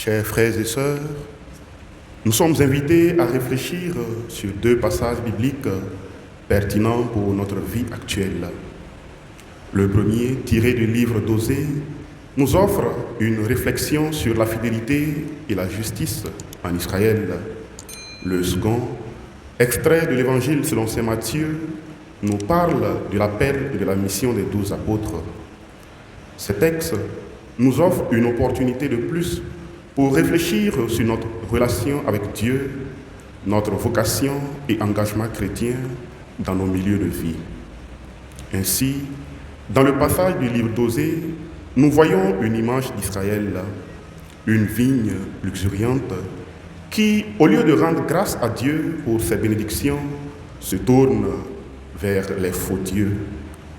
Chers frères et sœurs, nous sommes invités à réfléchir sur deux passages bibliques pertinents pour notre vie actuelle. Le premier, tiré du livre d'Osée, nous offre une réflexion sur la fidélité et la justice en Israël. Le second, extrait de l'Évangile selon saint Matthieu, nous parle de l'appel et de la mission des 12 apôtres. Ces textes nous offrent une opportunité de plus pour réfléchir sur notre relation avec Dieu, notre vocation et engagement chrétien dans nos milieux de vie. Ainsi, dans le passage du livre d'Osée, nous voyons une image d'Israël, une vigne luxuriante qui, au lieu de rendre grâce à Dieu pour ses bénédictions, se tourne vers les faux dieux,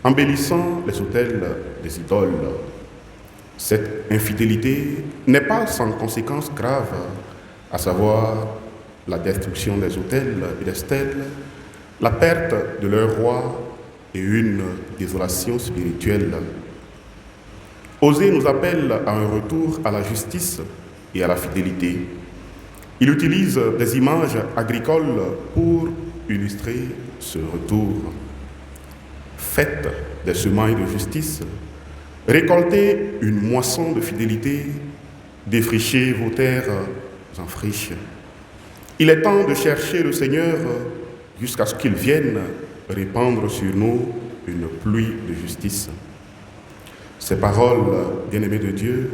embellissant les autels des idoles. Cette infidélité n'est pas sans conséquences graves, à savoir la destruction des autels et des stèles, la perte de leur roi et une désolation spirituelle. Osée nous appelle à un retour à la justice et à la fidélité. Il utilise des images agricoles pour illustrer ce retour. Faites des semailles de justice, récoltez une moisson de fidélité, défrichez vos terres en friche. Il est temps de chercher le Seigneur jusqu'à ce qu'il vienne répandre sur nous une pluie de justice. Ces paroles, bien-aimés de Dieu,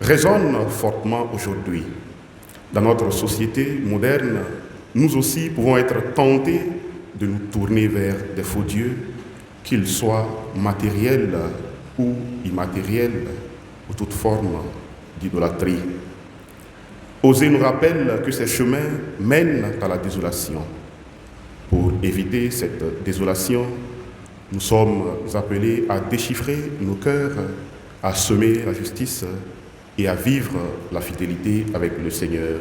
résonnent fortement aujourd'hui. Dans notre société moderne, nous aussi pouvons être tentés de nous tourner vers des faux dieux, qu'ils soient matériels ou immatériels, ou toute forme d'idolâtrie. Osée nous rappelle que ces chemins mènent à la désolation. Pour éviter cette désolation, nous sommes appelés à déchiffrer nos cœurs, à semer la justice et à vivre la fidélité avec le Seigneur.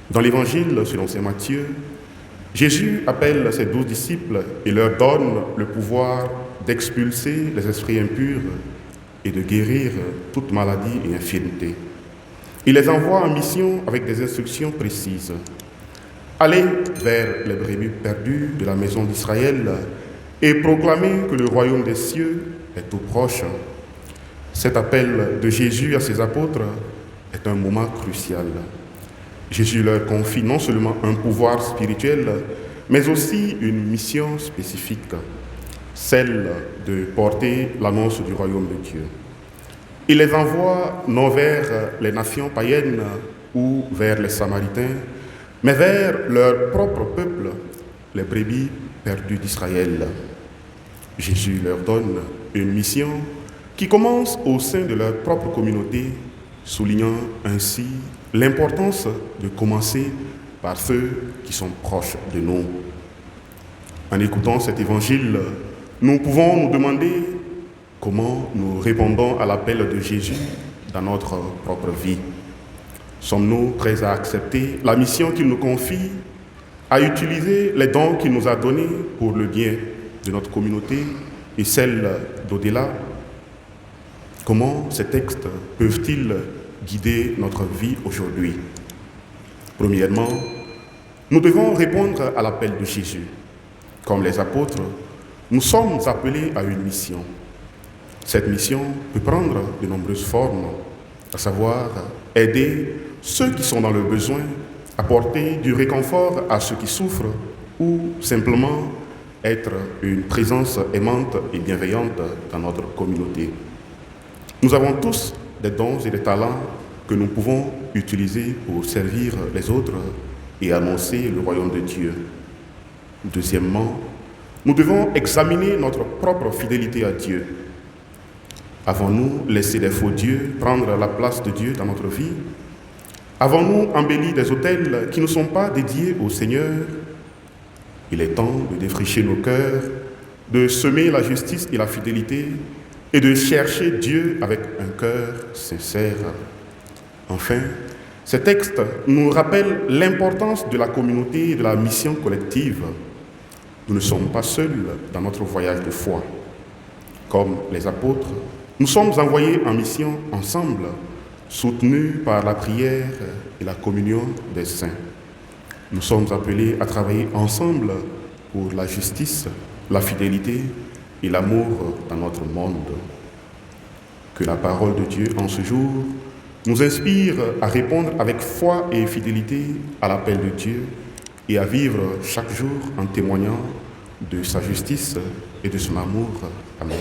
Dans l'Évangile selon saint Matthieu, Jésus appelle ses 12 disciples et leur donne le pouvoir d'expulser les esprits impurs et de guérir toute maladie et infirmité. Il les envoie en mission avec des instructions précises. Allez vers les brebis perdues de la maison d'Israël et proclamez que le royaume des cieux est tout proche. Cet appel de Jésus à ses apôtres est un moment crucial. Jésus leur confie non seulement un pouvoir spirituel, mais aussi une mission spécifique, celle de porter l'annonce du royaume de Dieu. Il les envoie non vers les nations païennes ou vers les Samaritains, mais vers leur propre peuple, les brebis perdues d'Israël. Jésus leur donne une mission qui commence au sein de leur propre communauté, soulignant ainsi l'importance de commencer par ceux qui sont proches de nous. En écoutant cet évangile, nous pouvons nous demander comment nous répondons à l'appel de Jésus dans notre propre vie. Sommes-nous prêts à accepter la mission qu'il nous confie, à utiliser les dons qu'il nous a donnés pour le bien de notre communauté et celle d'au-delà? Comment ces textes peuvent-ils guider notre vie aujourd'hui? Premièrement, nous devons répondre à l'appel de Jésus. Comme les apôtres, nous sommes appelés à une mission. Cette mission peut prendre de nombreuses formes, à savoir aider ceux qui sont dans le besoin, apporter du réconfort à ceux qui souffrent ou simplement être une présence aimante et bienveillante dans notre communauté. Nous avons tous des dons et des talents que nous pouvons utiliser pour servir les autres et annoncer le royaume de Dieu. Deuxièmement, nous devons examiner notre propre fidélité à Dieu. Avons-nous laissé des faux dieux prendre la place de Dieu dans notre vie? Avons-nous embelli des autels qui ne sont pas dédiés au Seigneur? Il est temps de défricher nos cœurs, de semer la justice et la fidélité et de chercher Dieu avec un cœur sincère. Enfin, ces textes nous rappellent l'importance de la communauté et de la mission collective. Nous ne sommes pas seuls dans notre voyage de foi. Comme les apôtres, nous sommes envoyés en mission ensemble, soutenus par la prière et la communion des saints. Nous sommes appelés à travailler ensemble pour la justice, la fidélité et l'amour dans notre monde. Que la parole de Dieu en ce jour nous inspire à répondre avec foi et fidélité à l'appel de Dieu et à vivre chaque jour en témoignant de sa justice et de son amour. Amen.